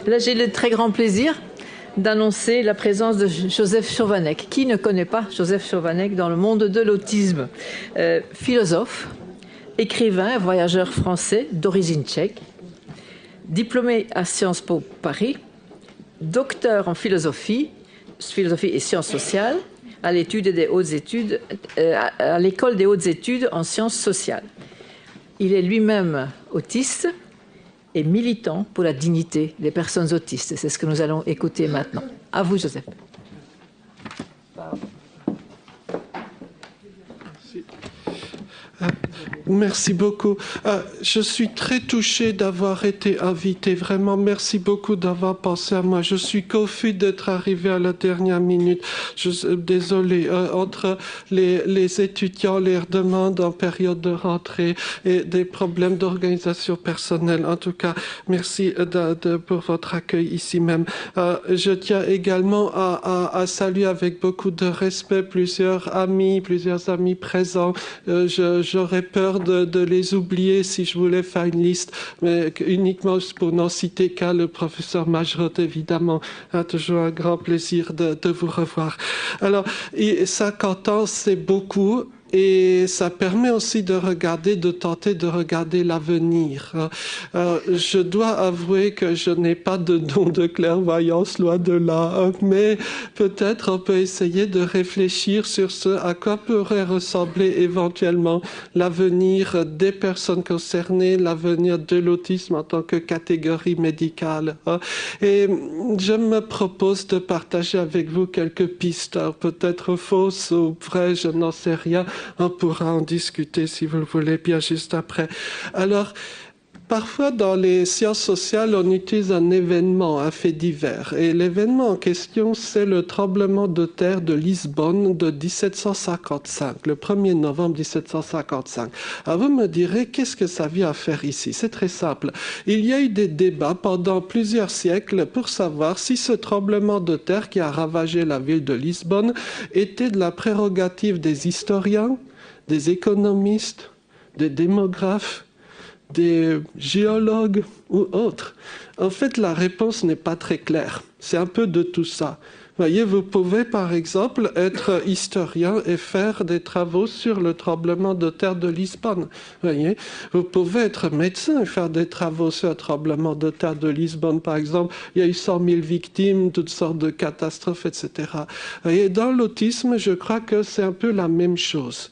Là, j'ai le très grand plaisir d'annoncer la présence de Joseph Chovanec. Qui ne connaît pas Joseph Chovanec dans le monde de l'autisme? Philosophe, écrivain, voyageur français d'origine tchèque, diplômé à Sciences Po Paris, docteur en philosophie et sciences sociales, à l'étude des hautes études, à l'école des hautes études en sciences sociales. Il est lui-même autiste et militant pour la dignité des personnes autistes. C'est ce que nous allons écouter maintenant. À vous, Joseph. Merci beaucoup. Je suis très touché d'avoir été invité. Vraiment, merci beaucoup d'avoir pensé à moi. Je suis confus d'être arrivé à la dernière minute. Désolé. Entre les étudiants, les demandes en période de rentrée et des problèmes d'organisation personnelle. En tout cas, merci pour votre accueil ici même. Je tiens également à saluer avec beaucoup de respect plusieurs amis présents. J'aurais peur de les oublier si je voulais faire une liste, mais uniquement pour n'en citer qu'un, le professeur Majrot, évidemment. Toujours un grand plaisir de vous revoir. Alors, 50 ans, c'est beaucoup. Et ça permet aussi de tenter de regarder l'avenir. Je dois avouer que je n'ai pas de don de clairvoyance, loin de là, mais peut-être on peut essayer de réfléchir sur ce à quoi pourrait ressembler éventuellement l'avenir des personnes concernées, l'avenir de l'autisme en tant que catégorie médicale. Et je me propose de partager avec vous quelques pistes, peut-être fausses ou vraies, je n'en sais rien. On pourra en discuter si vous le voulez bien juste après. Alors, parfois dans les sciences sociales, on utilise un événement, un fait divers. Et l'événement en question, c'est le tremblement de terre de Lisbonne de 1755, le 1er novembre 1755. Alors vous me direz, qu'est-ce que ça vient à faire ici? C'est très simple. Il y a eu des débats pendant plusieurs siècles pour savoir si ce tremblement de terre qui a ravagé la ville de Lisbonne était de la prérogative des historiens, des économistes, des démographes, des géologues ou autres. En fait, la réponse n'est pas très claire. C'est un peu de tout ça. Voyez, vous pouvez par exemple être historien et faire des travaux sur le tremblement de terre de Lisbonne. Voyez, vous pouvez être médecin et faire des travaux sur le tremblement de terre de Lisbonne, par exemple. Il y a eu 100 000 victimes, toutes sortes de catastrophes, etc. Voyez, dans l'autisme, je crois que c'est un peu la même chose.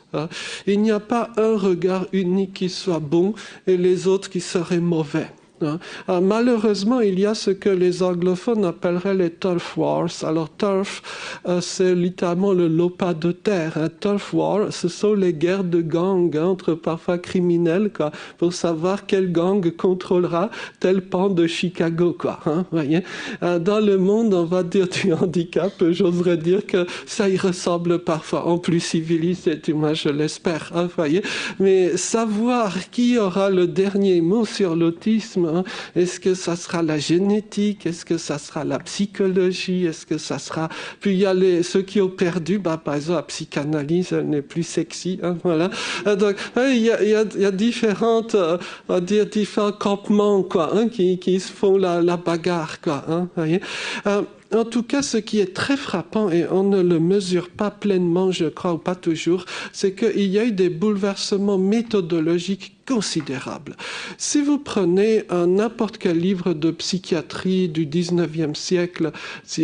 Il n'y a pas un regard unique qui soit bon et les autres qui seraient mauvais. Malheureusement, il y a ce que les anglophones appelleraient les turf wars. Alors, turf, c'est littéralement le lopa de terre. Turf war, ce sont les guerres de gangs entre parfois criminels, pour savoir quel gang contrôlera tel pan de Chicago, voyez. Dans le monde, on va dire du handicap, j'oserais dire que ça y ressemble parfois, en plus civilisé, du moins je l'espère, voyez. Mais savoir qui aura le dernier mot sur l'autisme, est-ce que ça sera la génétique? Est-ce que ça sera la psychologie? Est-ce que ça sera... Puis il y a ceux qui ont perdu, par exemple, la psychanalyse n'est plus sexy, voilà. Donc, il y a différentes, on va dire, différents campements, qui se font la bagarre, voyez. En tout cas, ce qui est très frappant, et on ne le mesure pas pleinement, je crois, ou pas toujours, c'est qu'il y a eu des bouleversements méthodologiques considérables. Si vous prenez n'importe quel livre de psychiatrie du 19e siècle,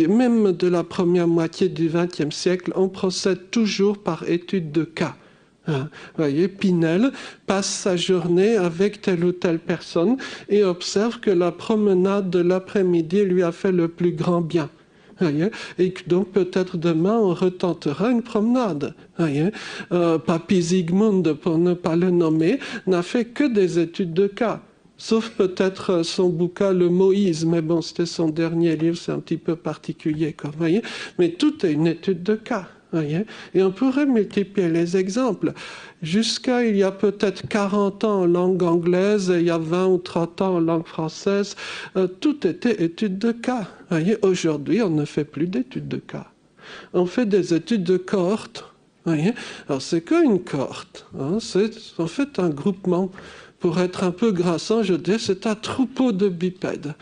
même de la première moitié du 20e siècle, on procède toujours par étude de cas. Vous voyez, Pinel passe sa journée avec telle ou telle personne et observe que la promenade de l'après-midi lui a fait le plus grand bien. Voyez, et donc peut-être demain on retentera une promenade. Voyez, Papy Zygmunt, pour ne pas le nommer, n'a fait que des études de cas. Sauf peut-être son bouquin Le Moïse, mais bon, c'était son dernier livre, c'est un petit peu particulier, vous voyez. Mais tout est une étude de cas. Voyez, et on pourrait multiplier les exemples. Jusqu'à il y a peut-être 40 ans en langue anglaise, et il y a 20 ou 30 ans en langue française, tout était étude de cas. Voyez, aujourd'hui, on ne fait plus d'études de cas. On fait des études de cohorte. Voyez, alors c'est qu'une cohorte. C'est en fait un groupement pour être un peu grinçant, je dis, c'est un troupeau de bipèdes.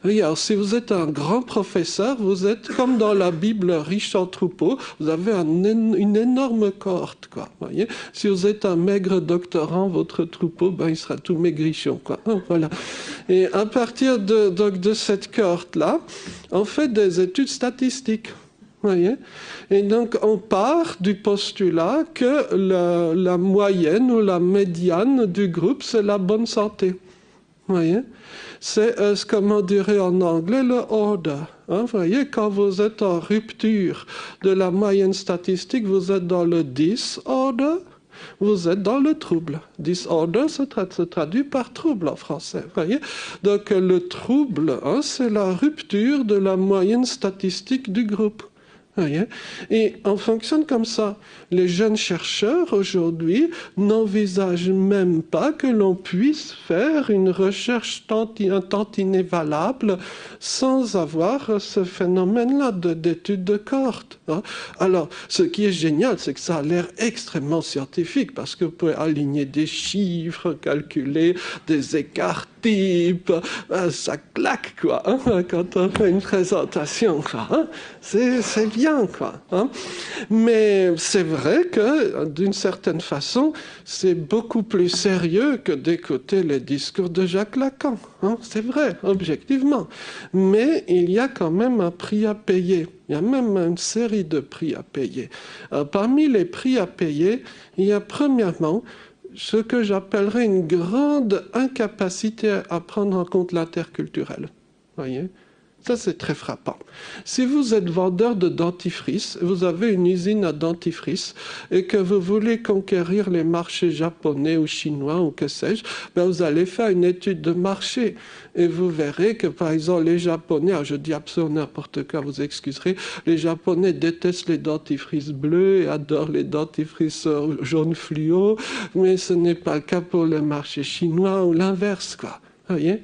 Et alors, si vous êtes un grand professeur, vous êtes comme dans la Bible, riche en troupeaux, vous avez une énorme cohorte, quoi. Voyez, si vous êtes un maigre doctorant, votre troupeau, ben, il sera tout maigrichon, quoi. Voilà. Et à partir de cette cohorte-là, on fait des études statistiques. Voyez, et donc on part du postulat que la moyenne ou la médiane du groupe, c'est la bonne santé. Voyez, c'est ce qu'on dirait en anglais le order. Hein, voyez, quand vous êtes en rupture de la moyenne statistique, vous êtes dans le disorder, vous êtes dans le trouble. Disorder se traduit par trouble en français. Voyez, donc le trouble, hein, c'est la rupture de la moyenne statistique du groupe. Et on fonctionne comme ça. Les jeunes chercheurs aujourd'hui n'envisagent même pas que l'on puisse faire une recherche un tantinet valable sans avoir ce phénomène-là d'études de cohorte. Alors, ce qui est génial, c'est que ça a l'air extrêmement scientifique parce que vous pouvez aligner des chiffres, calculer des écarts types, ça claque, quoi, hein, quand on fait une présentation, quoi, hein. C'est bien, quoi, hein. Mais c'est vrai que, d'une certaine façon, c'est beaucoup plus sérieux que d'écouter les discours de Jacques Lacan, hein. C'est vrai, objectivement. Mais il y a quand même un prix à payer. Il y a même une série de prix à payer. Parmi les prix à payer, il y a premièrement ce que j'appellerais une grande incapacité à prendre en compte l'interculturel. Voyez ? Ça, c'est très frappant. Si vous êtes vendeur de dentifrice, vous avez une usine à dentifrice et que vous voulez conquérir les marchés japonais ou chinois ou que sais-je, ben vous allez faire une étude de marché et vous verrez que, par exemple, les Japonais, alors je dis absolument n'importe quoi, vous excuserez, les Japonais détestent les dentifrices bleus et adorent les dentifrices jaunes fluo, mais ce n'est pas le cas pour le marché chinois ou l'inverse, quoi. Voyez,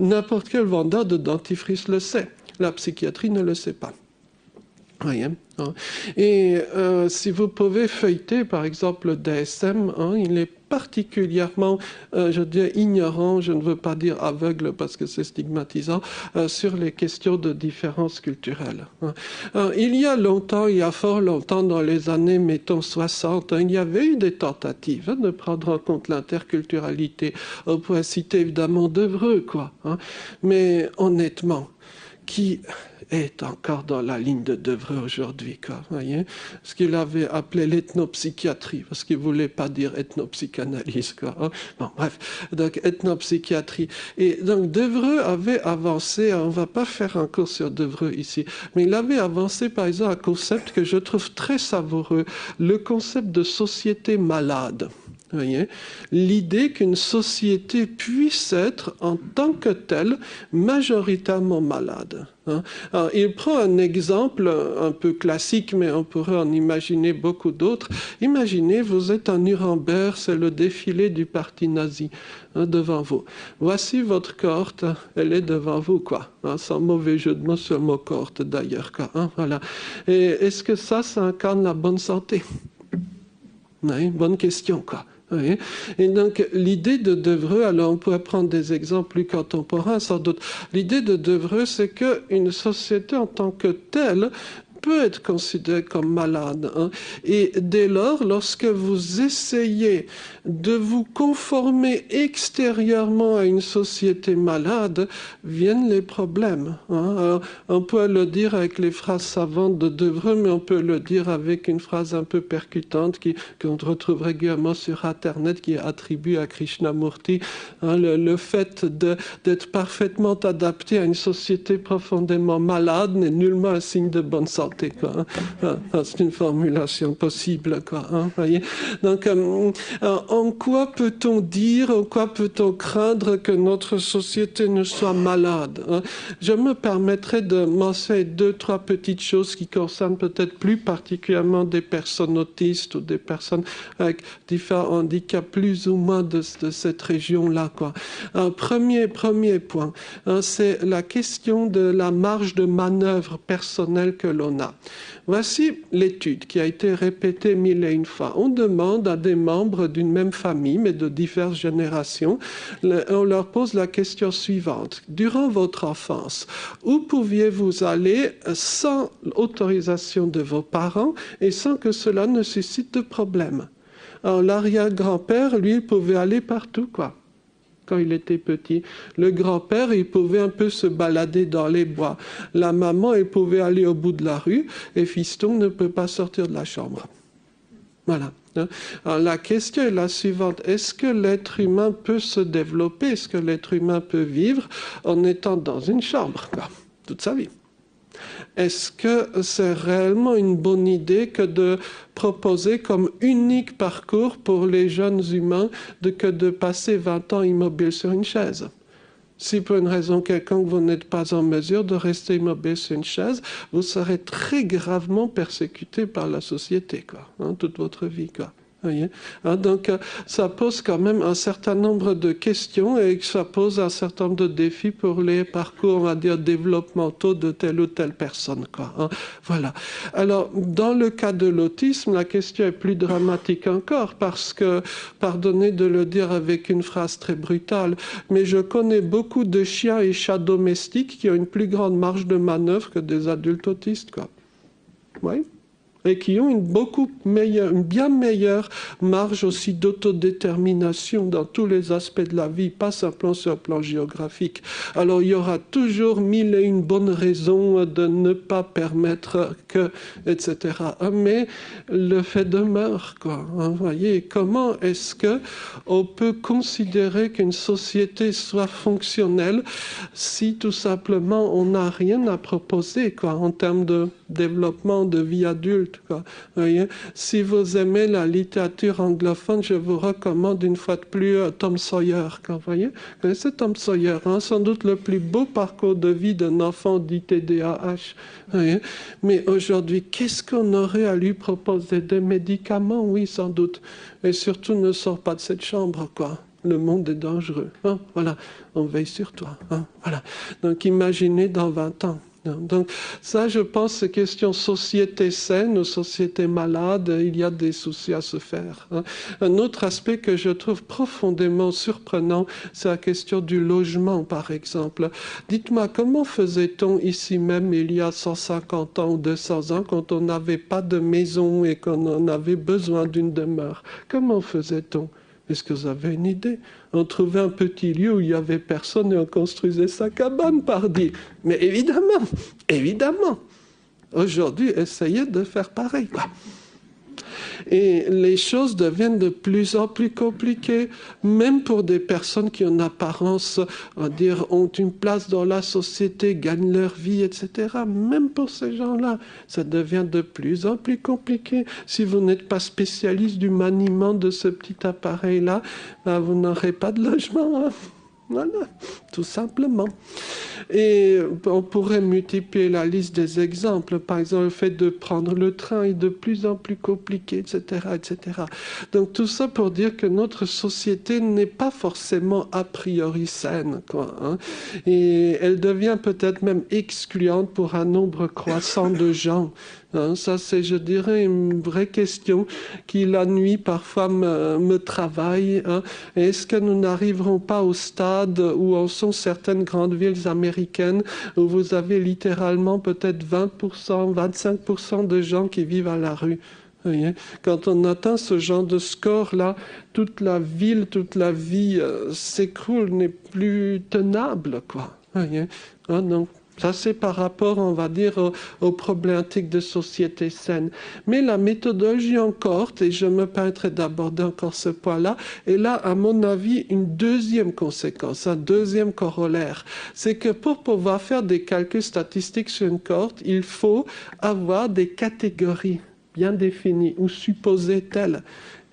n'importe quel vendeur de dentifrice le sait. La psychiatrie ne le sait pas. Voyez, hein. Et si vous pouvez feuilleter, par exemple, le DSM, hein, il est particulièrement, je dirais, ignorant, je ne veux pas dire aveugle parce que c'est stigmatisant, sur les questions de différence culturelle. Hein. Il y a longtemps, il y a fort longtemps, dans les années, mettons, 60, hein, il y avait eu des tentatives, hein, de prendre en compte l'interculturalité. On pourrait citer évidemment Devreux, quoi. Hein. Mais honnêtement, qui est encore dans la ligne de Devreux aujourd'hui, quoi, voyez, ce qu'il avait appelé l'ethnopsychiatrie, parce qu'il voulait pas dire ethnopsychanalyse, quoi, hein. Bon, bref, donc ethnopsychiatrie. Et donc Devreux avait avancé, on va pas faire un cours sur Devreux ici, mais il avait avancé par exemple un concept que je trouve très savoureux, le concept de société malade. Voyez, l'idée qu'une société puisse être en tant que telle majoritairement malade. Hein. Alors, il prend un exemple un peu classique, mais on pourrait en imaginer beaucoup d'autres. Imaginez, vous êtes à Nuremberg, c'est le défilé du parti nazi, hein, devant vous. Voici votre cohorte, elle est devant vous, quoi. Hein, sans mauvais jeu de mots sur le mot cohorte d'ailleurs, quoi. Hein, voilà. Et est-ce que ça incarne la bonne santé? Oui, bonne question, quoi. Oui. Et donc l'idée de Devreux, alors on pourrait prendre des exemples plus contemporains sans doute, l'idée de Devreux c'est qu'une société en tant que telle peut être considérée comme malade, hein. Et dès lors, lorsque vous essayez de vous conformer extérieurement à une société malade, viennent les problèmes, hein. Alors, on peut le dire avec les phrases savantes de Devreux, mais on peut le dire avec une phrase un peu percutante qu'on retrouve régulièrement sur Internet, qui est attribuée à Krishnamurti, hein, le fait d'être parfaitement adapté à une société profondément malade n'est nullement un signe de bonne santé, quoi, hein. C'est une formulation possible, quoi, hein, voyez. Donc, en quoi peut-on dire, en quoi peut-on craindre que notre société ne soit malade, hein? Je me permettrai de mentionner 2-3 petites choses qui concernent peut-être plus particulièrement des personnes autistes ou des personnes avec différents handicaps plus ou moins de cette région-là, quoi. Premier point, hein, c'est la question de la marge de manœuvre personnelle que l'on a. ça. Voici l'étude qui a été répétée 1001 fois. On demande à des membres d'une même famille, mais de diverses générations, on leur pose la question suivante. Durant votre enfance, où pouviez-vous aller sans autorisation de vos parents et sans que cela ne suscite de problème? Alors, l'arrière-grand-père, lui, il pouvait aller partout, quoi, quand il était petit. Le grand-père, il pouvait un peu se balader dans les bois. La maman, elle pouvait aller au bout de la rue, et fiston ne peut pas sortir de la chambre. Voilà. Alors, la question est la suivante. Est-ce que l'être humain peut se développer? Est-ce que l'être humain peut vivre en étant dans une chambre, quoi, toute sa vie? Est-ce que c'est réellement une bonne idée que de proposer comme unique parcours pour les jeunes humains que de passer 20 ans immobile sur une chaise? Si pour une raison quelconque vous n'êtes pas en mesure de rester immobile sur une chaise, vous serez très gravement persécuté par la société, quoi, toute votre vie, quoi. Voyez, donc ça pose quand même un certain nombre de questions et ça pose un certain nombre de défis pour les parcours, on va dire, développementaux de telle ou telle personne, quoi, voilà. Alors, dans le cas de l'autisme, la question est plus dramatique encore parce que, pardonnez de le dire avec une phrase très brutale, mais je connais beaucoup de chiens et chats domestiques qui ont une plus grande marge de manœuvre que des adultes autistes, quoi. Oui. Et qui ont une bien meilleure marge aussi d'autodétermination dans tous les aspects de la vie, pas simplement sur le plan géographique. Alors il y aura toujours 1001 bonnes raisons de ne pas permettre que, etc. Mais le fait demeure, quoi. Voyez, comment est-ce que on peut considérer qu'une société soit fonctionnelle si tout simplement on n'a rien à proposer, quoi, en termes de développement de vie adulte, quoi. Voyez? Si vous aimez la littérature anglophone, je vous recommande une fois de plus Tom Sawyer. Vous voyez? Vous connaissez Tom Sawyer, sans doute le plus beau parcours de vie d'un enfant dit TDAH. Voyez? Mais aujourd'hui, qu'est-ce qu'on aurait à lui proposer? Des médicaments? Oui, sans doute. Et surtout, ne sors pas de cette chambre, quoi. Le monde est dangereux. Voilà, on veille sur toi. Voilà. Donc imaginez dans 20 ans. Donc ça, je pense, c'est question société saine ou société malade, il y a des soucis à se faire. Un autre aspect que je trouve profondément surprenant, c'est la question du logement, par exemple. Dites-moi, comment faisait-on ici même il y a 150 ans ou 200 ans quand on n'avait pas de maison et qu'on en avait besoin d'une demeure? Comment faisait-on? Est-ce que vous avez une idée? On trouvait un petit lieu où il n'y avait personne et on construisait sa cabane, pardi. Mais évidemment, évidemment. Aujourd'hui, essayez de faire pareil, quoi. Et les choses deviennent de plus en plus compliquées, même pour des personnes qui en apparence, on va dire, ont une place dans la société, gagnent leur vie, etc. Même pour ces gens-là, ça devient de plus en plus compliqué. Si vous n'êtes pas spécialiste du maniement de ce petit appareil-là, ben vous n'aurez pas de logement, Voilà, tout simplement. Et on pourrait multiplier la liste des exemples. Par exemple, le fait de prendre le train est de plus en plus compliqué, etc., etc. Donc tout ça pour dire que notre société n'est pas forcément a priori saine, quoi, Et elle devient peut-être même excluante pour un nombre croissant de gens. Ça, c'est, je dirais, une vraie question qui, la nuit, parfois me travaille. Est-ce que nous n'arriverons pas au stade où en sont certaines grandes villes américaines où vous avez littéralement peut-être 20%, 25% de gens qui vivent à la rue? Voyez, quand on atteint ce genre de score-là, toute la ville, toute la vie s'écroule, n'est plus tenable, quoi. Voyez, donc, ça, c'est par rapport, on va dire, aux problématiques de société saine. Mais la méthodologie en cohorte, et je me permettrai d'aborder encore ce point-là, est là, à mon avis, une deuxième conséquence, un deuxième corollaire. C'est que pour pouvoir faire des calculs statistiques sur une cohorte, il faut avoir des catégories bien définies ou supposées telles.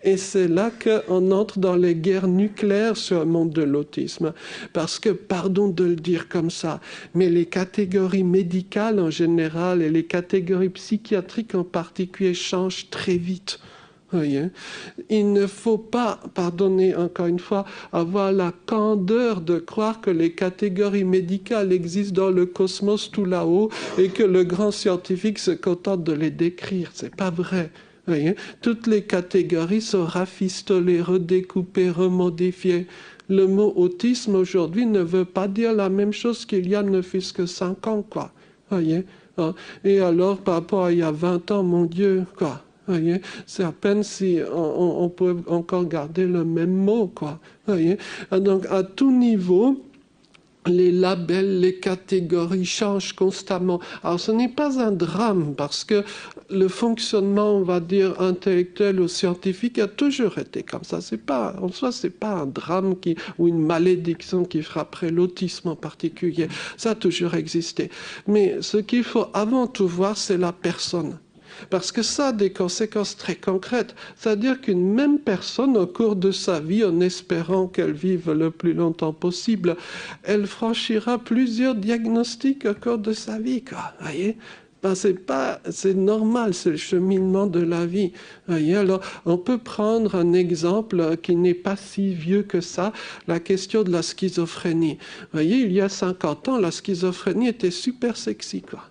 Et c'est là qu'on entre dans les guerres nucléaires sur le monde de l'autisme. Parce que, pardon de le dire comme ça, mais les catégories médicales en général et les catégories psychiatriques en particulier changent très vite. Voyez. Il ne faut pas, pardonnez encore une fois, avoir la candeur de croire que les catégories médicales existent dans le cosmos tout là-haut et que le grand scientifique se contente de les décrire. C'est pas vrai. Voyez. Toutes les catégories sont rafistolées, redécoupées, remodifiées. Le mot autisme aujourd'hui ne veut pas dire la même chose qu'il y a ne fût-ce que 5 ans, quoi. Voyez. Et alors, par rapport à il y a 20 ans, mon Dieu, quoi. Voyez, c'est à peine si on peut encore garder le même mot, quoi. Voyez, donc à tout niveau, les labels, les catégories changent constamment. Alors ce n'est pas un drame parce que le fonctionnement, on va dire, intellectuel ou scientifique a toujours été comme ça. C'est pas, en soi, c'est pas un drame ou une malédiction qui frapperait l'autisme en particulier. Ça a toujours existé. Mais ce qu'il faut avant tout voir, c'est la personne. Parce que ça a des conséquences très concrètes. C'est-à-dire qu'une même personne, au cours de sa vie, en espérant qu'elle vive le plus longtemps possible, elle franchira plusieurs diagnostics au cours de sa vie, quoi. Voyez? Ben, c'est normal, c'est le cheminement de la vie. Voyez? Alors, on peut prendre un exemple qui n'est pas si vieux que ça, la question de la schizophrénie. Voyez, il y a 50 ans, la schizophrénie était super sexy, quoi.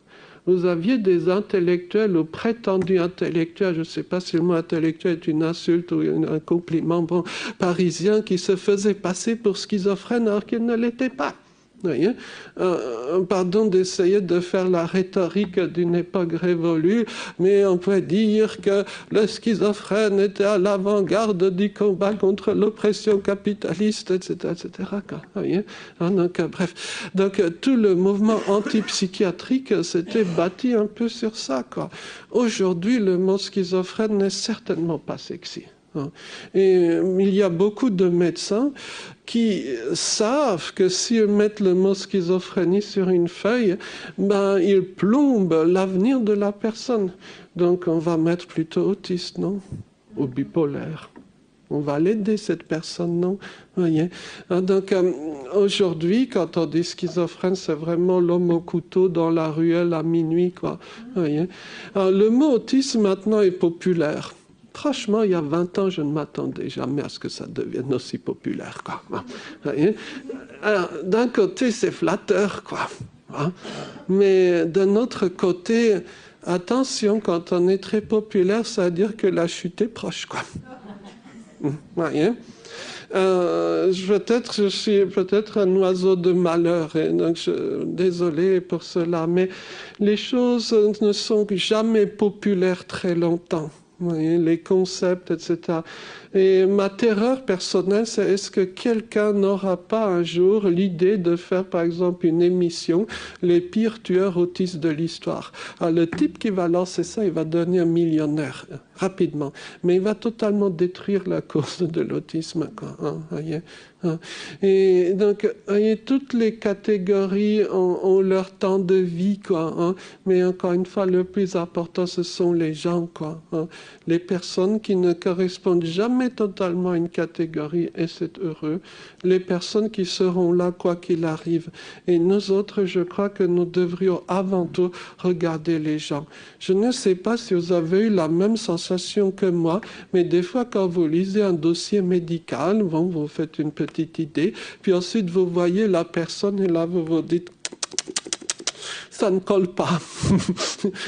Vous aviez des intellectuels ou prétendus intellectuels, je ne sais pas si le mot intellectuel est une insulte ou un compliment, bon, parisiens qui se faisaient passer pour schizophrènes alors qu'ils ne l'étaient pas. Voyez, pardon d'essayer de faire la rhétorique d'une époque révolue, mais on peut dire que le schizophrène était à l'avant-garde du combat contre l'oppression capitaliste, etc., etc. Voyez, donc, bref, donc tout le mouvement antipsychiatrique s'était bâti un peu sur ça, quoi. Aujourd'hui, le mot schizophrène n'est certainement pas sexy. Et il y a beaucoup de médecins qui savent que s'ils mettent le mot schizophrénie sur une feuille, ben, ils plombent l'avenir de la personne. Donc on va mettre plutôt autiste, non? Ou bipolaire. On va l'aider, cette personne, non? Voyez. Donc aujourd'hui, quand on dit schizophrène, c'est vraiment l'homme au couteau dans la ruelle à minuit, quoi. Voyez. Alors, le mot autisme maintenant est populaire. Franchement, il y a 20 ans, je ne m'attendais jamais à ce que ça devienne aussi populaire, quoi. Alors, d'un côté, c'est flatteur, quoi. Mais d'un autre côté, attention, quand on est très populaire, ça veut dire que la chute est proche, quoi. Voyez. Je suis peut-être un oiseau de malheur, et donc désolé pour cela, mais les choses ne sont jamais populaires très longtemps. Oui, les concepts, etc. Et ma terreur personnelle, c'est est-ce que quelqu'un n'aura pas un jour l'idée de faire, par exemple, une émission, les pires tueurs autistes de l'histoire. Alors, le type qui va lancer ça, il va devenir millionnaire rapidement, mais il va totalement détruire la cause de l'autisme, quoi. Voyez, et donc, voyez, toutes les catégories ont leur temps de vie, quoi. Mais encore une fois, le plus important, ce sont les gens, quoi. Les personnes qui ne correspondent jamais totalement à une catégorie, et c'est heureux. Les personnes qui seront là, quoi qu'il arrive. Et nous autres, je crois que nous devrions avant tout regarder les gens. Je ne sais pas si vous avez eu la même sensation que moi, mais des fois, quand vous lisez un dossier médical, bon, vous faites une petite idée, puis ensuite vous voyez la personne et là vous vous dites ça ne colle pas.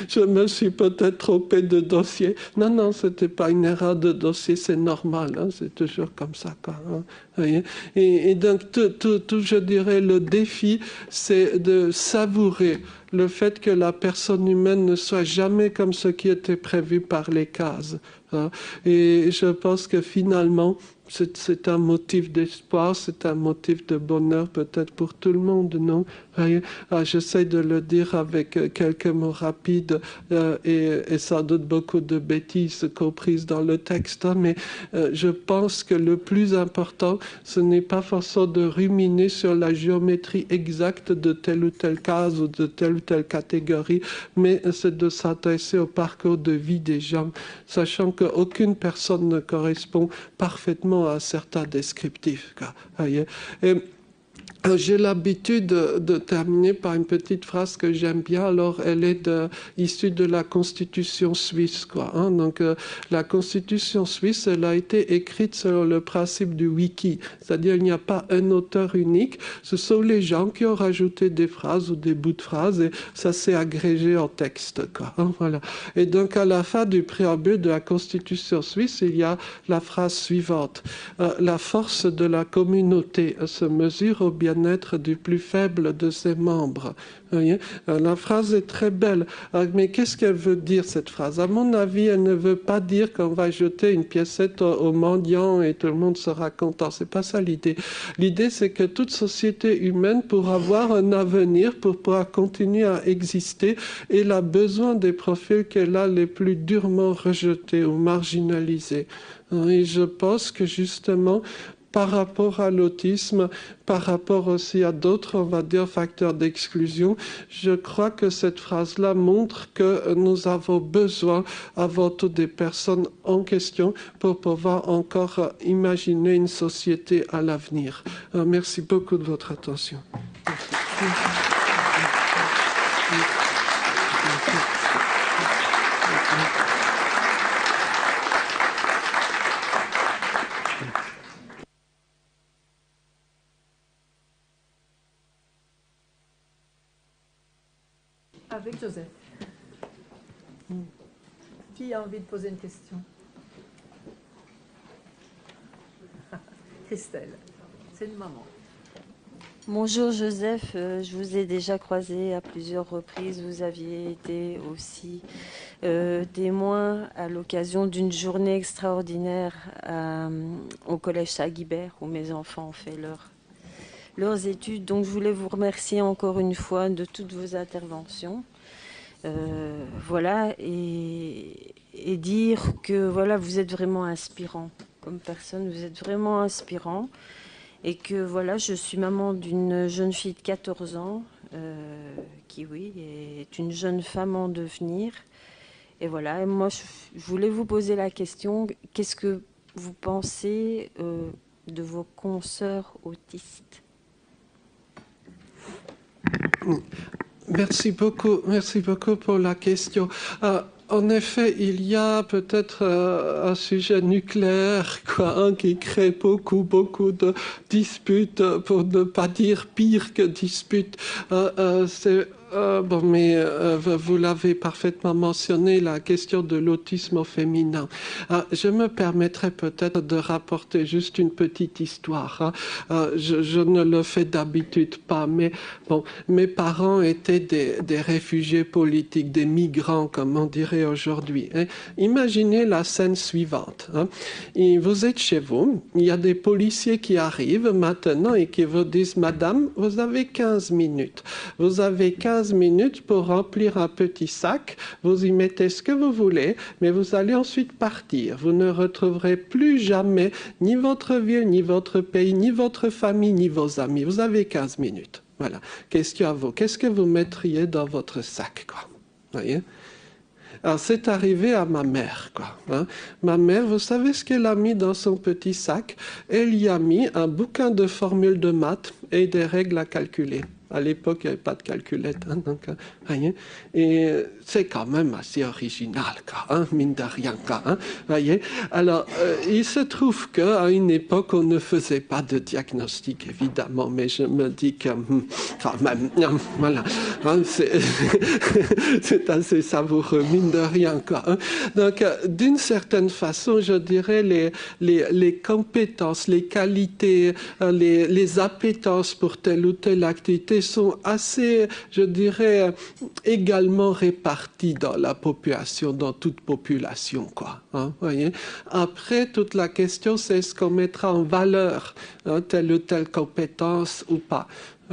Je me suis peut-être trompé de dossier. Non, c'était pas une erreur de dossier, c'est normal, c'est toujours comme ça, quoi. Et donc, tout, je dirais, le défi, c'est de savourer le fait que la personne humaine ne soit jamais comme ce qui était prévu par les cases. Et je pense que finalement, c'est un motif d'espoir, c'est un motif de bonheur peut-être pour tout le monde, non? J'essaie de le dire avec quelques mots rapides et sans doute beaucoup de bêtises comprises dans le texte, mais je pense que le plus important, ce n'est pas forcément de ruminer sur la géométrie exacte de telle ou telle case ou de telle ou telle catégorie, mais c'est de s'intéresser au parcours de vie des gens, sachant qu'aucune personne ne correspond parfaitement à certains descriptifs. Et J'ai l'habitude de terminer par une petite phrase que j'aime bien. Alors, elle est issue de la Constitution suisse, quoi. Hein. Donc, la Constitution suisse, elle a été écrite selon le principe du wiki, c'est-à-dire il n'y a pas un auteur unique. Ce sont les gens qui ont rajouté des phrases ou des bouts de phrases et ça s'est agrégé en texte, quoi. Hein, voilà. Et donc, à la fin du préambule de la Constitution suisse, il y a la phrase suivante. La force de la communauté se mesure au bien-être du plus faible de ses membres. La phrase est très belle. Mais qu'est-ce qu'elle veut dire, cette phrase? À mon avis, elle ne veut pas dire qu'on va jeter une piécette aux mendiants et tout le monde sera content. C'est pas ça l'idée. L'idée, c'est que toute société humaine, pour avoir un avenir, pour pouvoir continuer à exister, elle a besoin des profils qu'elle a les plus durement rejetés ou marginalisés. Et je pense que justement, par rapport à l'autisme, par rapport aussi à d'autres, on va dire, facteurs d'exclusion, je crois que cette phrase-là montre que nous avons besoin avant tout des personnes en question pour pouvoir encore imaginer une société à l'avenir. Merci beaucoup de votre attention. Avec Joseph. Qui a envie de poser une question? Christelle, c'est une maman. Bonjour Joseph, je vous ai déjà croisé à plusieurs reprises. Vous aviez été aussi témoin à l'occasion d'une journée extraordinaire au collège Saint-Guibert où mes enfants ont fait leurs études. Donc je voulais vous remercier encore une fois de toutes vos interventions. Voilà, et dire que voilà, vous êtes vraiment inspirant comme personne, vous êtes vraiment inspirant. Et que voilà, je suis maman d'une jeune fille de 14 ans qui, oui, est une jeune femme en devenir. Et voilà, et moi, je voulais vous poser la question, qu'est-ce que vous pensez de vos consoeurs autistes? Merci beaucoup pour la question. En effet, il y a peut-être un sujet nucléaire qui crée beaucoup de disputes, pour ne pas dire pire que disputes. Vous l'avez parfaitement mentionné, la question de l'autisme au féminin. Je me permettrai peut-être de rapporter juste une petite histoire. Je ne le fais d'habitude pas, mais bon, mes parents étaient des réfugiés politiques, des migrants, comme on dirait aujourd'hui. Imaginez la scène suivante. Et vous êtes chez vous, il y a des policiers qui arrivent maintenant et qui vous disent « Madame, vous avez 15 minutes. Vous avez 15 minutes pour remplir un petit sac, vous y mettez ce que vous voulez, mais vous allez ensuite partir. Vous ne retrouverez plus jamais ni votre ville, ni votre pays, ni votre famille, ni vos amis. Vous avez 15 minutes. » Voilà. Question à vous. Qu'est-ce que vous mettriez dans votre sac, quoi? Voyez? Alors, c'est arrivé à ma mère, quoi. Ma mère, vous savez ce qu'elle a mis dans son petit sac? Elle y a mis un bouquin de formules de maths et des règles à calculer. À l'époque, il n'y avait pas de calculette, donc rien. Et c'est quand même assez original, quoi, mine de rien, quoi, voyez. Alors, il se trouve qu'à une époque, on ne faisait pas de diagnostic, évidemment, mais je me dis que, quand même, voilà, c'est assez savoureux, mine de rien, quoi. Donc, d'une certaine façon, je dirais les compétences, les qualités, les appétences pour telle ou telle activité sont assez, je dirais, également répartis dans la population, dans toute population, quoi. Voyez. Après, toute la question, c'est est-ce qu'on mettra en valeur telle ou telle compétence ou pas.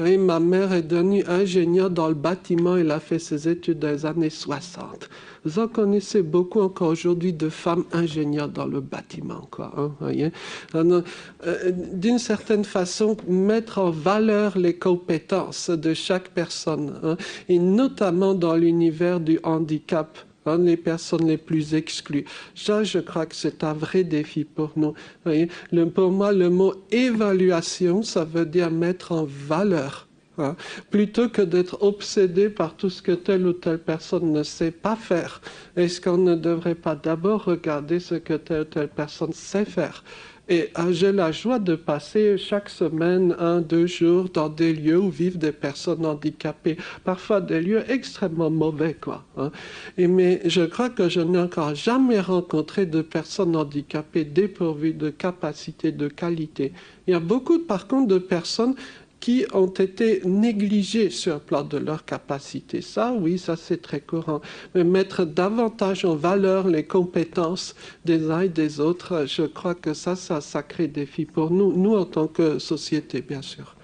Et ma mère est devenue ingénieure dans le bâtiment. Elle a fait ses études dans les années 60. Vous en connaissez beaucoup encore aujourd'hui de femmes ingénieures dans le bâtiment, quoi. Voyez. D'une certaine façon, mettre en valeur les compétences de chaque personne, et notamment dans l'univers du handicap hein, les personnes les plus exclues. Ça, je crois que c'est un vrai défi pour nous. Vous voyez, pour moi, le mot évaluation, ça veut dire mettre en valeur. Hein, plutôt que d'être obsédé par tout ce que telle ou telle personne ne sait pas faire. Est-ce qu'on ne devrait pas d'abord regarder ce que telle ou telle personne sait faire? Et j'ai la joie de passer chaque semaine 1-2 jours dans des lieux où vivent des personnes handicapées, parfois des lieux extrêmement mauvais, quoi. Hein. Mais je crois que je n'ai encore jamais rencontré de personnes handicapées dépourvues de capacité, de qualité. Il y a beaucoup, par contre, de personnes qui ont été négligés sur le plan de leur capacité. Ça, oui, ça c'est très courant. Mais mettre davantage en valeur les compétences des uns et des autres, je crois que ça, c'est un sacré défi pour nous, nous en tant que société, bien sûr.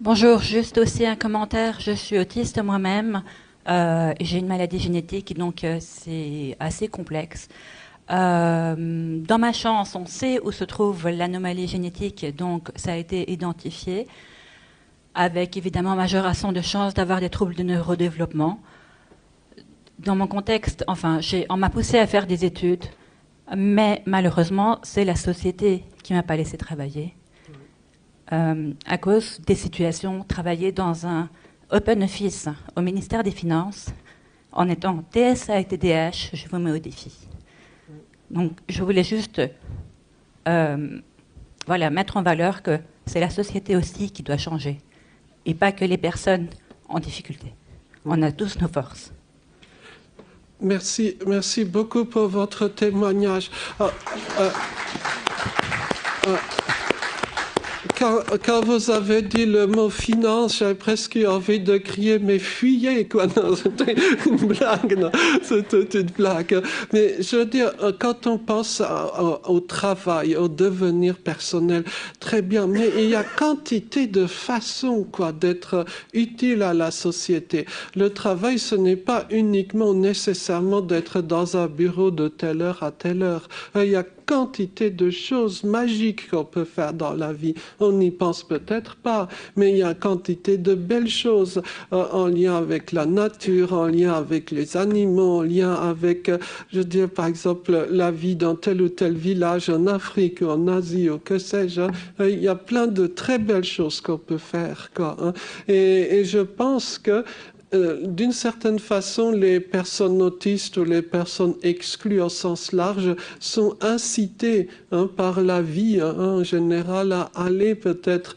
Bonjour, juste aussi un commentaire. Je suis autiste moi-même. J'ai une maladie génétique, donc c'est assez complexe. Dans ma chance, on sait où se trouve l'anomalie génétique, donc ça a été identifié, avec évidemment majoration de chance d'avoir des troubles de neurodéveloppement. Dans mon contexte, enfin, on m'a poussé à faire des études, mais malheureusement, c'est la société qui ne m'a pas laissé travailler. À cause des situations, travailler dans un Open Office au ministère des Finances, en étant TSA et TDH, je vous mets au défi. Donc, je voulais juste mettre en valeur que c'est la société aussi qui doit changer, et pas que les personnes en difficulté. On a tous nos forces. Merci beaucoup pour votre témoignage. Quand vous avez dit le mot finance, j'avais presque eu envie de crier, mais fuyez, quoi. Non, c'était une blague, non, c'était une blague. Mais je veux dire, quand on pense au travail, au devenir personnel, très bien, mais il y a quantité de façons, quoi, d'être utile à la société. Le travail, ce n'est pas uniquement nécessairement d'être dans un bureau de telle heure à telle heure. Il y a quantité de choses magiques qu'on peut faire dans la vie. On n'y pense peut-être pas, mais il y a quantité de belles choses en lien avec la nature, en lien avec les animaux, en lien avec, je veux dire, par exemple, la vie dans tel ou tel village en Afrique ou en Asie ou que sais-je. Il y a plein de très belles choses qu'on peut faire, quoi, hein. Et je pense que d'une certaine façon, les personnes autistes ou les personnes exclues au sens large sont incitées par la vie en général à aller peut-être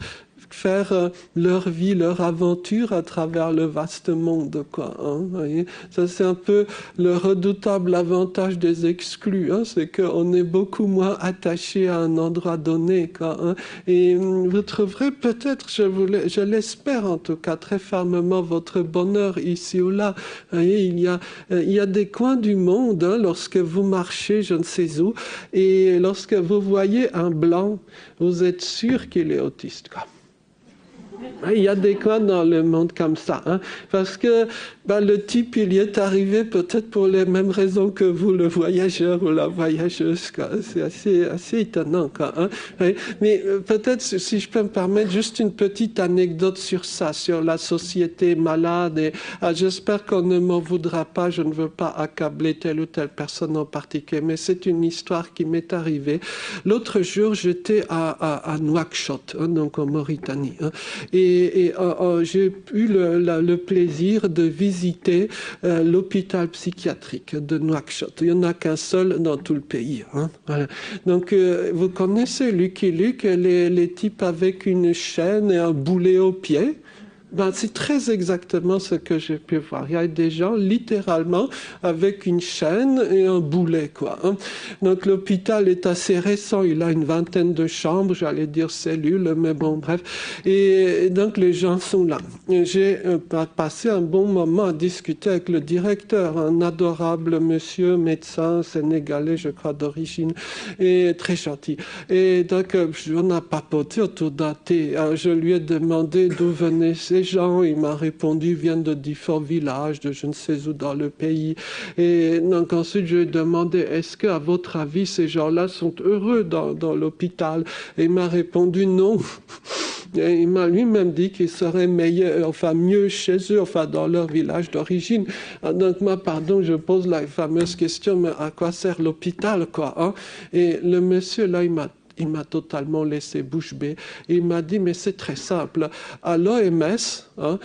faire leur vie, leur aventure à travers le vaste monde, quoi. Vous voyez, ça c'est un peu le redoutable avantage des exclus, c'est qu'on est beaucoup moins attaché à un endroit donné, quoi. Et vous trouverez peut-être, je l'espère en tout cas très fermement, votre bonheur ici ou là. Vous voyez, il y a des coins du monde, lorsque vous marchez, je ne sais où, et lorsque vous voyez un blanc, vous êtes sûr qu'il est autiste, quoi. Il y a des coins dans le monde comme ça, parce que le type, il y est arrivé peut-être pour les mêmes raisons que vous, le voyageur ou la voyageuse, quoi. C'est assez étonnant, quoi. Mais peut-être, si je peux me permettre, juste une petite anecdote sur ça, sur la société malade. Et j'espère qu'on ne m'en voudra pas, je ne veux pas accabler telle ou telle personne en particulier, mais c'est une histoire qui m'est arrivée. L'autre jour, j'étais à Nouakchott, donc en Mauritanie, et j'ai eu le plaisir de visiter l'hôpital psychiatrique de Nouakchott. Il n'y en a qu'un seul dans tout le pays. Voilà. Donc, vous connaissez Lucky Luke, les types avec une chaîne et un boulet au pied. C'est très exactement ce que j'ai pu voir. Il y a des gens, littéralement, avec une chaîne et un boulet, quoi. Donc, l'hôpital est assez récent. Il a une 20aine de chambres, j'allais dire cellules, mais bon, bref. Et donc, les gens sont là. J'ai passé un bon moment à discuter avec le directeur, un adorable monsieur, médecin sénégalais, je crois, d'origine, et très gentil. Et donc, on a papoté autour d'un thé. Je lui ai demandé d'où venait ces gens? Il m'a répondu, ils viennent de différents villages, de je ne sais où dans le pays. Et donc ensuite, je lui ai demandé, est-ce qu'à votre avis, ces gens-là sont heureux dans l'hôpital? Et il m'a répondu non. Et il m'a lui-même dit qu'il serait meilleur, enfin mieux chez eux, enfin dans leur village d'origine. Donc moi, pardon, je pose la fameuse question, mais à quoi sert l'hôpital, quoi, hein? Et le monsieur là, il m'a totalement laissé bouche bée. Il m'a dit, mais c'est très simple. À l'OMS, hein,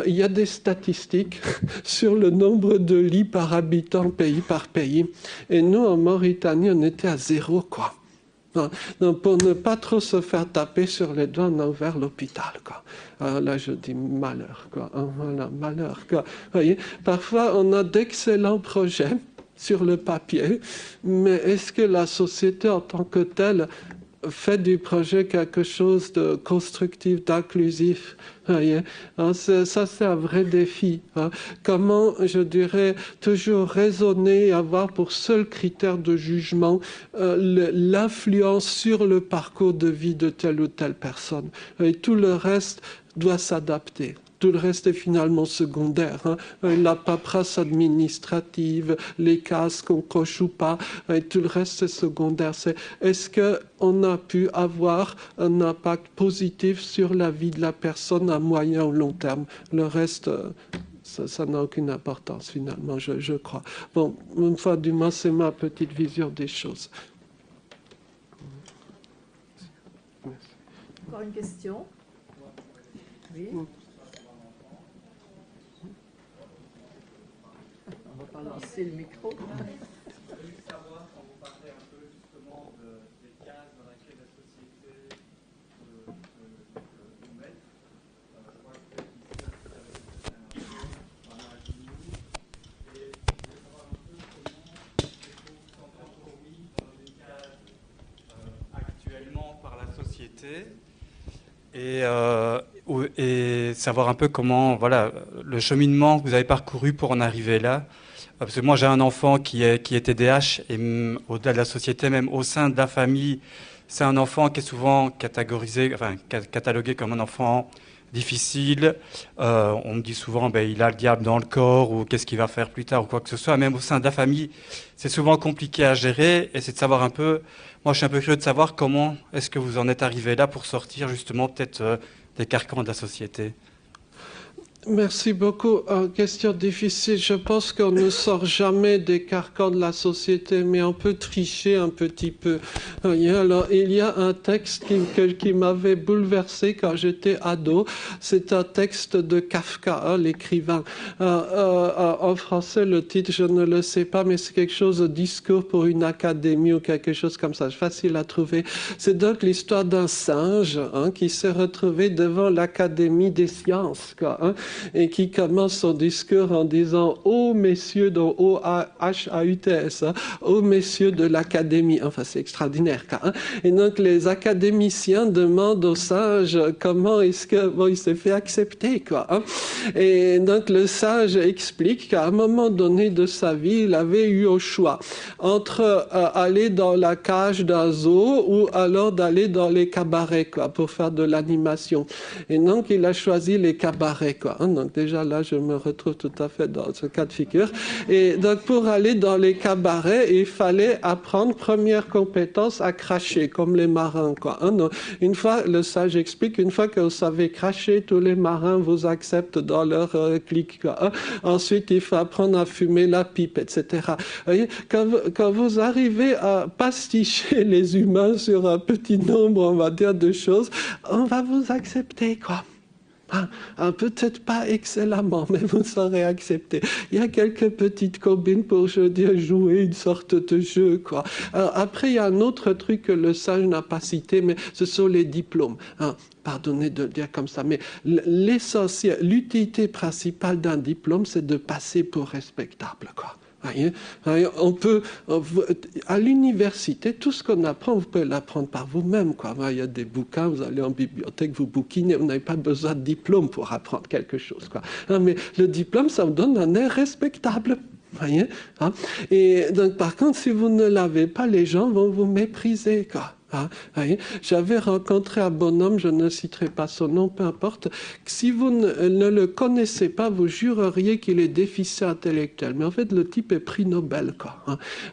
il y a des statistiques sur le nombre de lits par habitant pays par pays. Et nous, en Mauritanie, on était à 0, quoi. Donc, pour ne pas trop se faire taper sur les doigts, on a ouvert l'hôpital, quoi. Alors là, je dis malheur, quoi. Voilà, malheur, quoi. Vous voyez, parfois, on a d'excellents projets sur le papier, mais est-ce que la société en tant que telle fait du projet quelque chose de constructif, d'inclusif? Ça, c'est un vrai défi. Comment, je dirais, toujours raisonner et avoir pour seul critère de jugement l'influence sur le parcours de vie de telle ou telle personne. Et tout le reste doit s'adapter. Tout le reste est finalement secondaire. La paperasse administrative, les cases qu'on coche ou pas, et tout le reste est secondaire. Est-ce qu'on a pu avoir un impact positif sur la vie de la personne à moyen ou long terme? Le reste, ça n'a aucune importance finalement, je crois. Bon, une fois du moins, c'est ma petite vision des choses. Merci. Encore une question? Oui. On va lancer le micro. Je voulais juste savoir, quand vous parlez un peu justement des cases dans lesquelles la société nous met, je vois que vous êtes ici avec un âge nous, et je voulais savoir un peu comment est-ce que vous vous sentez encore mis dans une case actuellement par la société, et savoir un peu comment, voilà, le cheminement que vous avez parcouru pour en arriver là. Parce que moi, j'ai un enfant qui est TDAH, et au-delà de la société, même au sein de la famille, c'est un enfant qui est souvent catalogué comme un enfant difficile. On me dit souvent, il a le diable dans le corps, ou qu'est-ce qu'il va faire plus tard, ou quoi que ce soit. Même au sein de la famille, c'est souvent compliqué à gérer, et c'est de savoir un peu. Moi, je suis un peu curieux de savoir comment est-ce que vous en êtes arrivé là pour sortir justement peut-être des carcans de la société. Merci beaucoup. Question difficile. Je pense qu'on ne sort jamais des carcans de la société, mais on peut tricher un petit peu. Alors, il y a un texte qui m'avait bouleversé quand j'étais ado. C'est un texte de Kafka, l'écrivain. En français, le titre, je ne le sais pas, mais c'est quelque chose de discours pour une académie ou quelque chose comme ça. C'est facile à trouver. C'est donc l'histoire d'un singe qui s'est retrouvé devant l'Académie des sciences, et qui commence son discours en disant « Ô messieurs », donc O-H-A-U-T-S, ô messieurs de l'Académie. Enfin, c'est extraordinaire. Et donc, les académiciens demandent au singe comment est-ce que... Bon, il s'est fait accepter, Et donc, le singe explique qu'à un moment donné de sa vie, il avait eu au choix entre aller dans la cage d'un zoo ou alors d'aller dans les cabarets, pour faire de l'animation. Et donc, il a choisi les cabarets, Donc déjà là, je me retrouve tout à fait dans ce cas de figure. Et donc pour aller dans les cabarets, il fallait apprendre première compétence à cracher, comme les marins, Donc, une fois, le sage explique, une fois que vous savez cracher, tous les marins vous acceptent dans leur clique, Ensuite, il faut apprendre à fumer la pipe, etc. Vous voyez, quand vous arrivez à pasticher les humains sur un petit nombre, on va dire, de choses, on va vous accepter, Peut-être pas excellemment, mais vous serez accepté. Il y a quelques petites combines pour, jouer une sorte de jeu, Alors, après, il y a un autre truc que le sage n'a pas cité, mais ce sont les diplômes. Pardonnez de le dire comme ça, mais l'essentiel, l'utilité principale d'un diplôme, c'est de passer pour respectable, On peut, à l'université, tout ce qu'on apprend, vous pouvez l'apprendre par vous-même, Il y a des bouquins, vous allez en bibliothèque, vous bouquinez, vous n'avez pas besoin de diplôme pour apprendre quelque chose, Mais le diplôme, ça vous donne un air respectable. Et donc, par contre, si vous ne l'avez pas, les gens vont vous mépriser, Ah, oui. J'avais rencontré un bonhomme, je ne citerai pas son nom, peu importe. Si vous ne le connaissez pas, vous jureriez qu'il est déficient intellectuel. Mais en fait, le type est prix Nobel, quoi.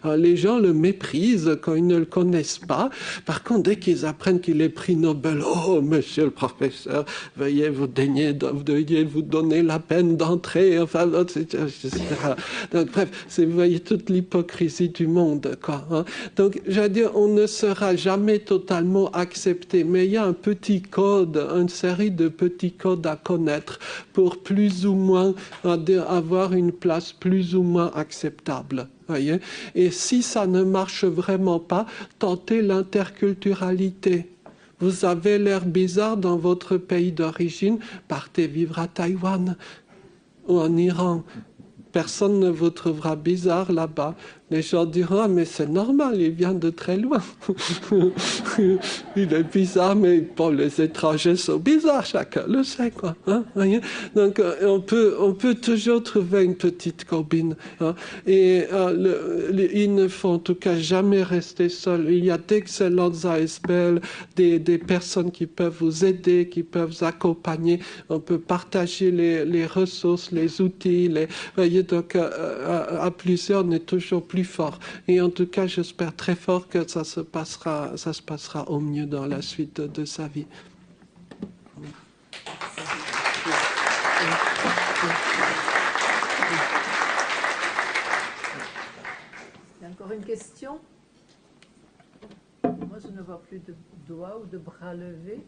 Alors, les gens le méprisent quand ils ne le connaissent pas. Par contre, dès qu'ils apprennent qu'il est prix Nobel, oh, monsieur le professeur, veuillez vous donner la peine d'entrer, enfin, etc. Donc, bref, vous voyez toute l'hypocrisie du monde, quoi. Donc, j'allais dire, on ne sera jamais totalement accepté, mais il y a un petit code, une série de petits codes à connaître pour plus ou moins avoir une place plus ou moins acceptable. Voyez? Et si ça ne marche vraiment pas, tentez l'interculturalité. Vous avez l'air bizarre dans votre pays d'origine, partez vivre à Taïwan ou en Iran. Personne ne vous trouvera bizarre là-bas. Les gens diront, ah, mais c'est normal, il vient de très loin. Il est bizarre, mais bon, les étrangers sont bizarres, chacun le sait, quoi. Hein, donc, on peut toujours trouver une petite combine. Hein, et il ne faut en tout cas jamais rester seul. Il y a d'excellentes ASBL, des personnes qui peuvent vous aider, qui peuvent vous accompagner. On peut partager les ressources, les outils. Voyez, donc, à plusieurs, on est toujours plus fort. Et en tout cas, j'espère très fort que ça se passera au mieux dans la suite de sa vie. Il y a encore une question? Moi, je ne vois plus de doigts ou de bras levés.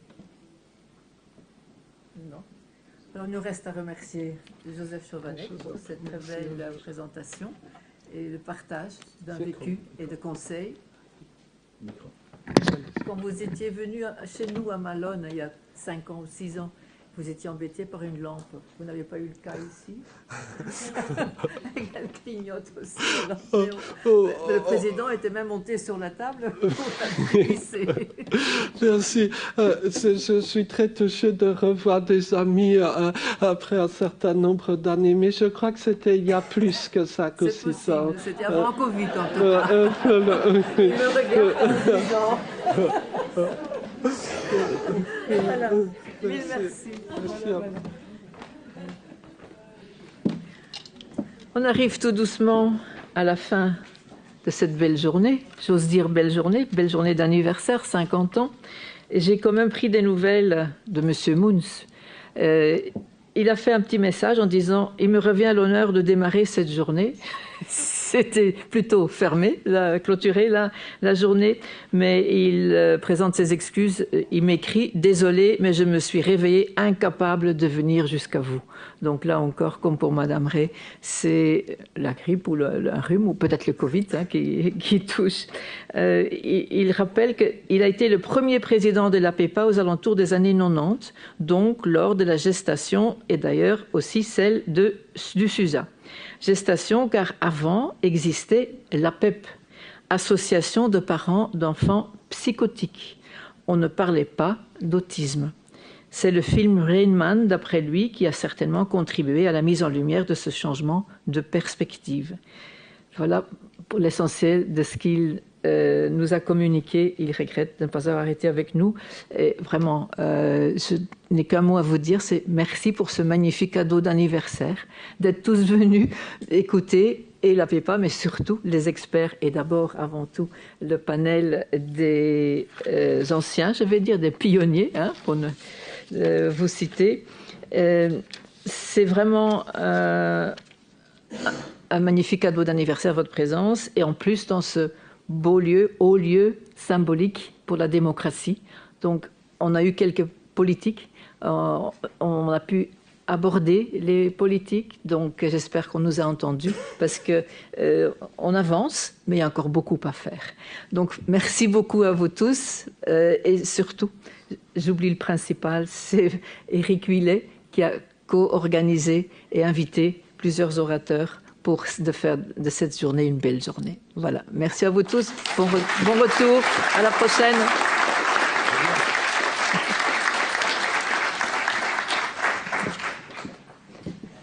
Non. Alors, il nous reste à remercier Joseph Chauvanec pour cette très belle présentation et le partage d'un vécu et de conseils. Quand vous étiez venu chez nous à Malone il y a 5 ans ou 6 ans, vous étiez embêté par une lampe. Vous n'avez pas eu le cas ici. Elle clignote aussi. Le président était même monté sur la table pour la glisser. Merci. Je suis très touché de revoir des amis après un certain nombre d'années, mais je crois que c'était il y a plus que ça, que 6 ans. C'était avant Covid, en tout cas. Il me regarde en disant... Voilà. Mille merci. Voilà. On arrive tout doucement à la fin de cette belle journée. J'ose dire belle journée d'anniversaire, 50 ans. Et j'ai quand même pris des nouvelles de M. Moons. Il a fait un petit message en disant « Il me revient l'honneur de démarrer cette journée ». C'était plutôt fermé, clôturé la journée, mais il présente ses excuses. Il m'écrit « Désolé, mais je me suis réveillé incapable de venir jusqu'à vous ». Donc là encore, comme pour Madame Ray, c'est la grippe ou un rhume, ou peut-être le Covid qui touche. Il rappelle qu'il a été le premier président de l'APEPA aux alentours des années 90, donc lors de la gestation et d'ailleurs aussi celle du SUSA. Gestation, car avant existait l'APEP, Association de parents d'enfants psychotiques. On ne parlait pas d'autisme. C'est le film Rain Man, d'après lui, qui a certainement contribué à la mise en lumière de ce changement de perspective. Voilà pour l'essentiel de ce qu'il nous a communiqué. Il regrette de ne pas avoir été avec nous. Et vraiment, je n'ai qu'un mot à vous dire, c'est merci pour ce magnifique cadeau d'anniversaire, d'être tous venus écouter et la PEPA, mais surtout les experts et d'abord, avant tout, le panel des anciens, je vais dire des pionniers, hein, pour vous citer. C'est vraiment un magnifique cadeau d'anniversaire, votre présence, et en plus dans ce beau lieu, haut lieu symbolique pour la démocratie. Donc, on a eu quelques politiques, on a pu aborder les politiques, donc j'espère qu'on nous a entendus, parce que on avance, mais il y a encore beaucoup à faire. Donc, merci beaucoup à vous tous, et surtout, j'oublie le principal, c'est Éric Huillet qui a co-organisé et invité plusieurs orateurs pour faire de cette journée une belle journée. Voilà. Merci à vous tous. Bon retour. À la prochaine.